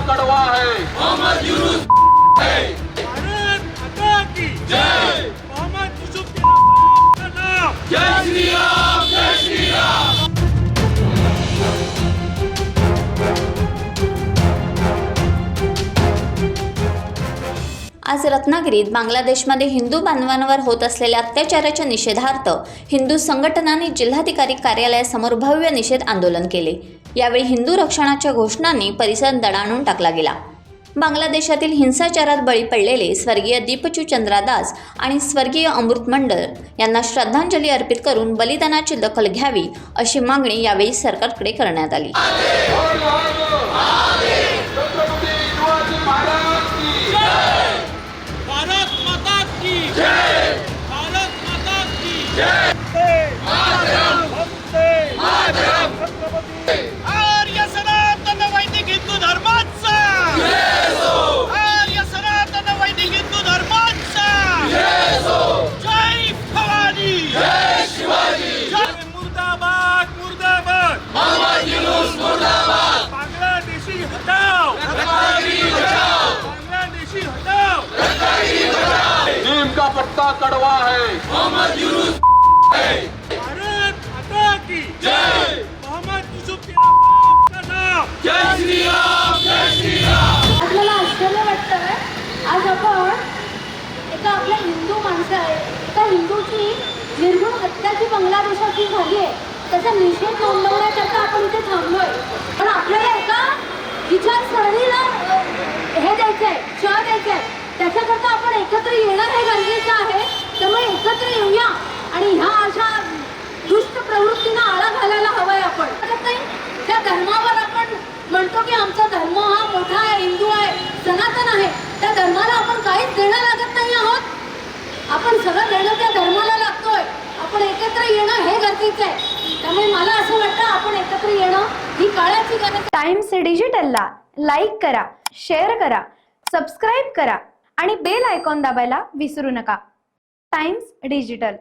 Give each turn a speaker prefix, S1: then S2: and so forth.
S1: कड़वा है,
S2: मोहम्मद यूनुस है।
S3: भारत माता की
S2: जय।
S3: मोहम्मद यूसुफ के नाम का नाम।
S2: जय श्री राम, जय श्री राम।
S4: आज रत्नागिरीत बांगलादेशमध्ये हिंदू बांधवांवर होत असलेल्या अत्याचाराच्या निषेधार्थ हिंदू संघटनांनी जिल्हाधिकारी कार्यालयासमोर भव्य निषेध आंदोलन केले। यावेळी हिंदू रक्षणाच्या घोषणांनी परिसर दणाणून टाकला गेला। बांगलादेशातील हिंसाचारात बळी पडलेले स्वर्गीय दीपचू चंद्रा दास आणि स्वर्गीय अमृत मंडल यांना श्रद्धांजली अर्पित करून बलिदानाची दखल घ्यावी अशी मागणी यावेळी सरकारकडे करण्यात आली।
S3: भारत माता की
S2: जय।
S3: भारत माता की
S2: जय।
S3: मातरम
S2: मातरम।
S3: आर्य सनातन वैदिक हिंदू धर्माचा आर्य सनातन वैदिक हिंदू धर्माचा जय भवानी,
S2: जय शिवाजी।
S3: जय मुर्दाबाद मुर्दाबाद।
S2: मोहम्मद यूनुस मुर्दाबाद।
S3: बांग्लादेशी हटाओ,
S2: रत्नागिरी बचाओ,
S3: बांग्लादेशी हटाओ।
S2: रत्नागिरी बचाओ।
S1: नीम का पत्ता कड़वा है,
S2: मोहम्मद यूनुस है।
S3: भारत माता की
S2: जय।
S3: मोहम्मद यूसुफ के नाम का नाम।
S2: जय श्री राम, जय श्री राम।
S5: आपल्याला आश्चर्य वाटतंय आज आपण एका आपल्या हिंदू एका हिंदूची निर्घृण हत्या जी बांगलादेशाची झाली आहे त्याचा निषेध नोंदवण्याकरता आपण इथे थांबलोय। पण आपल्याला एका विचारसरणीला हे द्यायचंय, शह द्यायचंय, त्याच्याकरता आपण एकत्र येणं हे गरजेचं आहे। त्यामुळे एकत्र येऊया आणि ह्या अशा दुष्ट प्रवृत्तींना आळा घालायला हवाय। आपण त्या धर्मावर आपण म्हणतो की आमचा धर्म हा मोठा आहे, हिंदू आहे, सनातन आहे, त्या धर्माला आपण काहीच देणं लागत नाही आहोत। आपण सगळं देणं त्या धर्माला लागतोय। आपण एकत्र येणं हे गरजेचं आहे। त्यामुळे मला असं वाटतं आपण एकत्र येणं ही काळाची गरज आहे।
S6: टाइम्स डिजिटलला लाईक करा, शेअर करा, सबस्क्राईब करा आणि बेल आयकॉन दाबायला विसरू नका। Times digital.